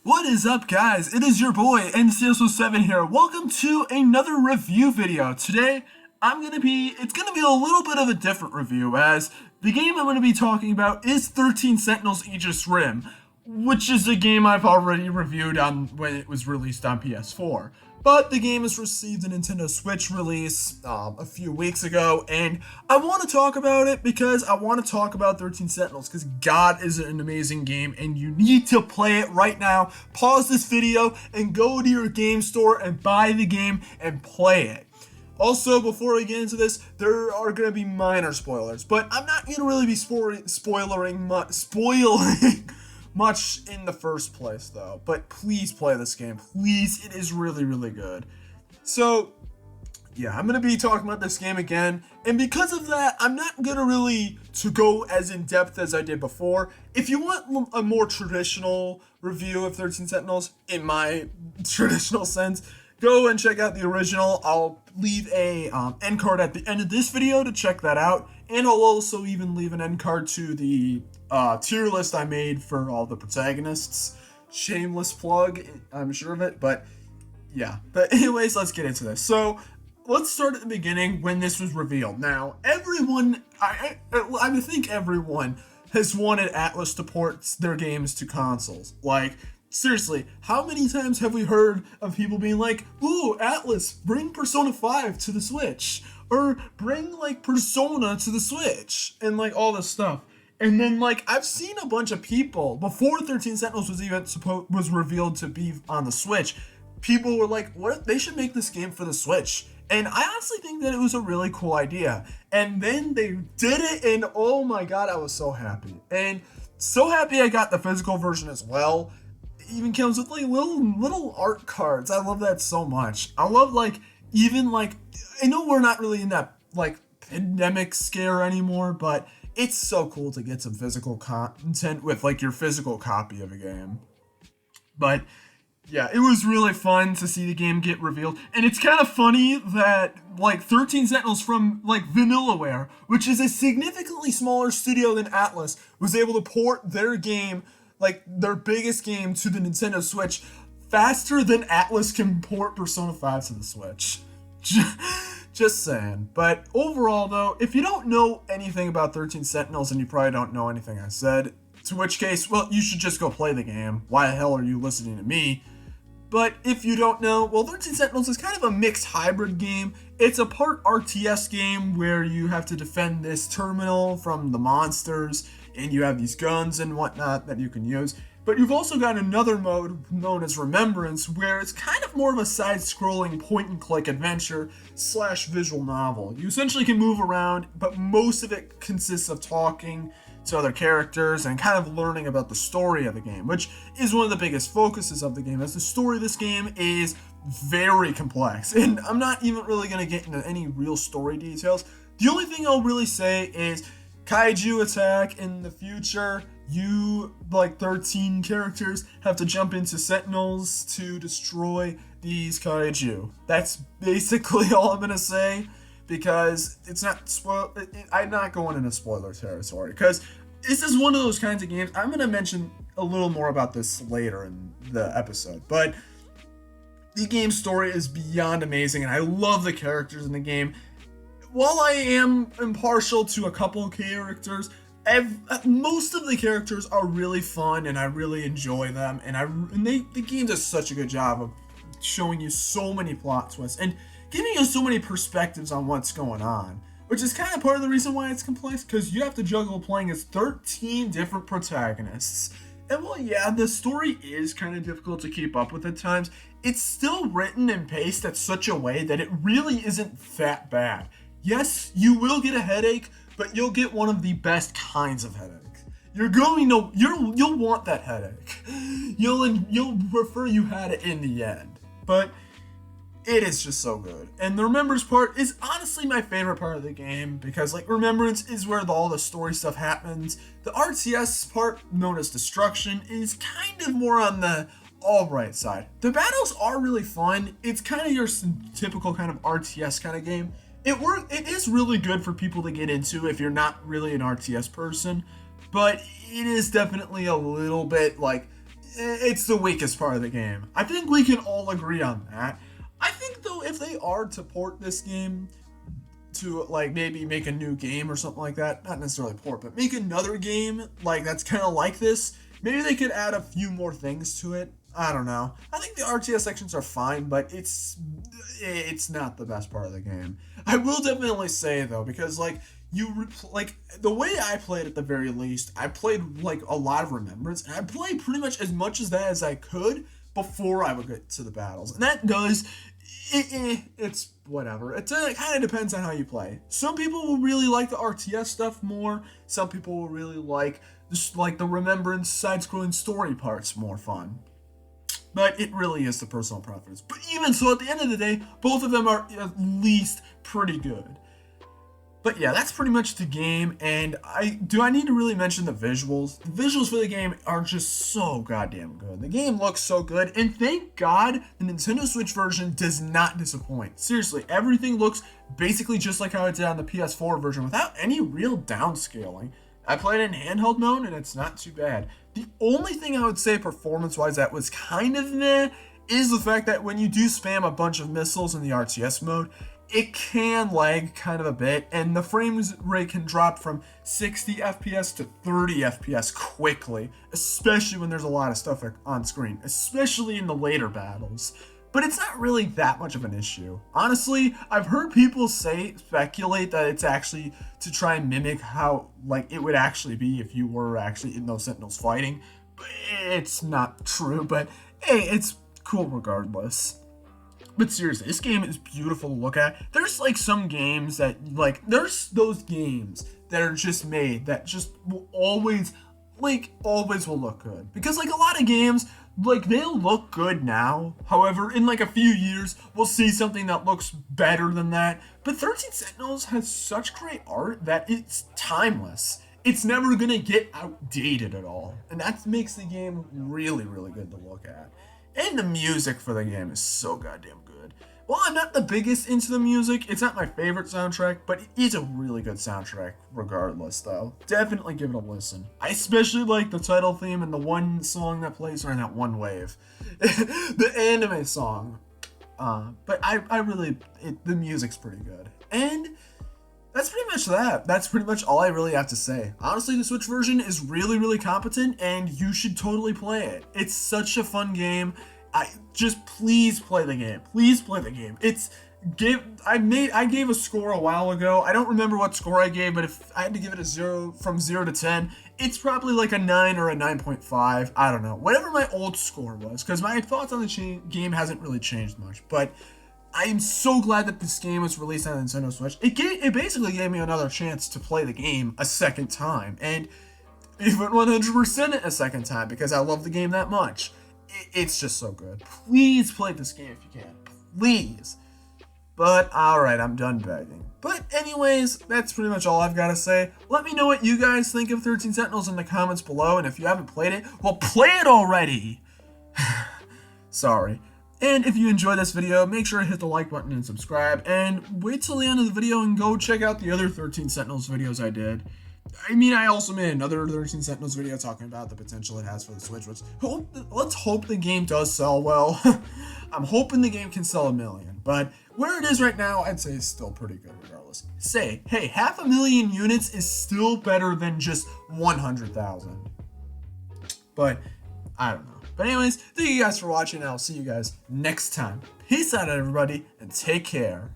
What is up, guys? It is your boy NCSO7 here. Welcome to another review video. Today, it's gonna be a little bit of a different review, as the game I'm gonna be talking about is 13 Sentinels Aegis Rim, which is a game I've already reviewed on when it was released on PS4. But the game has received a Nintendo Switch release a few weeks ago, and I want to talk about it because I want to talk about 13 Sentinels, because God, is it an amazing game, and you need to play it right now. Pause this video and go to your game store and buy the game and play it. Also, before we get into this, there are going to be minor spoilers, but I'm not going to really be spoiling much in the first place, though. But please play this game. Please, it is really, really good. So, yeah, I'm going to be talking about this game again. And because of that, I'm not going to go as in-depth as I did before. If you want a more traditional review of 13 Sentinels, in my traditional sense, go and check out the original. I'll leave a end card at the end of this video to check that out. And I'll also even leave an end card to the tier list I made for all the protagonists. Shameless plug, I'm sure of it, but yeah. But anyways, let's get into this. So let's start at the beginning when this was revealed. Now, everyone, I think everyone has wanted Atlas to port their games to consoles. Like, seriously, how many times have we heard of people being like, ooh, Atlas, bring Persona 5 to the Switch, or bring, like, Persona to the Switch, and, like, all this stuff. And then, like, I've seen a bunch of people, before 13 Sentinels was even was revealed to be on the Switch, people were like, what? They should make this game for the Switch. And I honestly think that it was a really cool idea. And then they did it, and oh my god, I was so happy. And so happy I got the physical version as well. It even comes with, like, little art cards. I love that so much. I love, like, even, like, I know we're not really in that, like, pandemic scare anymore, but it's so cool to get some physical content with, like, your physical copy of a game. But yeah, it was really fun to see the game get revealed. And it's kind of funny that, like, 13 Sentinels from, like, Vanillaware, which is a significantly smaller studio than Atlas, was able to port their game, like, their biggest game, to the Nintendo Switch faster than Atlas can port Persona 5 to the Switch. Just saying. But overall, though, if you don't know anything about 13 Sentinels, and you probably don't know anything I said, to which case, well, you should just go play the game. Why the hell are you listening to me? But if you don't know, well, 13 Sentinels is kind of a mixed hybrid game. It's a part RTS game where you have to defend this terminal from the monsters, and you have these guns and whatnot that you can use. But you've also got another mode known as Remembrance, where it's kind of more of a side-scrolling point-and-click adventure / visual novel. You essentially can move around, but most of it consists of talking to other characters and kind of learning about the story of the game, which is one of the biggest focuses of the game, as the story of this game is very complex. And I'm not even really going to get into any real story details. The only thing I'll really say is kaiju attack in the future. You, like 13 characters, have to jump into Sentinels to destroy these kaiju. That's basically all I'm gonna say, because it's not I'm not going into spoiler territory, because this is one of those kinds of games. I'm gonna mention a little more about this later in the episode, but the game story is beyond amazing, and I love the characters in the game. While I am impartial to a couple characters, most of the characters are really fun, and I really enjoy them, and the game does such a good job of showing you so many plot twists and giving you so many perspectives on what's going on, which is kind of part of the reason why it's complex, because you have to juggle playing as 13 different protagonists. And well, yeah, the story is kind of difficult to keep up with at times. It's still written and paced at such a way that it really isn't that bad. Yes, you will get a headache, but you'll get one of the best kinds of headaches. You'll want that headache. You'll prefer you had it in the end. But it is just so good. And the Remembrance part is honestly my favorite part of the game, because, like, Remembrance is where all the story stuff happens. The RTS part, known as Destruction, is kind of more on the alright side. The battles are really fun. It's kind of your typical kind of RTS kind of game. It is really good for people to get into if you're not really an RTS person, but it is definitely a little bit, like, it's the weakest part of the game. I think we can all agree on that. I think, though, if they are to port this game to, like, maybe make a new game or something like that, not necessarily port, but make another game, like, that's kind of like this, maybe they could add a few more things to it. I don't know. I think the RTS sections are fine, but it's not the best part of the game. I will definitely say, though, because, like, like, the way I played at the very least, I played, like, a lot of Remembrance, and I played pretty much as much as that as I could before I would get to the battles. And that does, it's whatever. It kind of depends on how you play. Some people will really like the RTS stuff more. Some people will really like the Remembrance side-scrolling story parts more fun. But it really is the personal preference. But even so, at the end of the day, both of them are at least pretty good. But yeah, that's pretty much the game, and I need to really mention the visuals? The visuals for the game are just so goddamn good. The game looks so good, and thank God the Nintendo Switch version does not disappoint. Seriously, everything looks basically just like how it did on the PS4 version without any real downscaling. I played it in handheld mode, and it's not too bad. The only thing I would say performance-wise that was kind of meh is the fact that when you do spam a bunch of missiles in the RTS mode, it can lag kind of a bit, and the frames rate can drop from 60 FPS to 30 FPS quickly, especially when there's a lot of stuff on screen, especially in the later battles. But it's not really that much of an issue. Honestly, I've heard people speculate that it's actually to try and mimic how, like, it would actually be if you were actually in those Sentinels fighting. But it's not true, but hey, it's cool regardless. But seriously, this game is beautiful to look at. There's, like, some games that, like, there's those games that are just made that just will always will look good. Because, like, a lot of games, like, they'll look good now. However, in, like, a few years, we'll see something that looks better than that. But 13 Sentinels has such great art that it's timeless. It's never gonna get outdated at all. And that makes the game really, really good to look at. And the music for the game is so goddamn good. While I'm not the biggest into the music, it's not my favorite soundtrack, but it is a really good soundtrack regardless, though. Definitely give it a listen. I especially like the title theme and the one song that plays during that one wave. The anime song. But the music's pretty good. And that's pretty much that. That's pretty much all I really have to say. Honestly, the Switch version is really, really competent, and you should totally play it. It's such a fun game. Please play the game. Please play the game. I gave a score a while ago. I don't remember what score I gave, but if I had to give it from 0 to 10, it's probably like a 9 or a 9.5. I don't know. Whatever my old score was, because my thoughts on the game hasn't really changed much, but I am so glad that this game was released on Nintendo Switch. It basically gave me another chance to play the game a second time, and even 100% it a second time because I love the game that much. It's just so good. Please play this game if you can. Please. But alright, I'm done begging. But anyways, that's pretty much all I've got to say. Let me know what you guys think of 13 Sentinels in the comments below, and if you haven't played it, well, play it already! Sorry. And if you enjoyed this video, make sure to hit the like button and subscribe, and wait till the end of the video and go check out the other 13 Sentinels videos I did. I mean, I also made another 13 Sentinels video talking about the potential it has for the Switch, which let's hope the game does sell well. I'm hoping the game can sell 1 million, but where it is right now, I'd say it's still pretty good regardless. Hey, 500,000 units is still better than just 100,000. But, I don't know. But anyways, thank you guys for watching, and I'll see you guys next time. Peace out, everybody, and take care.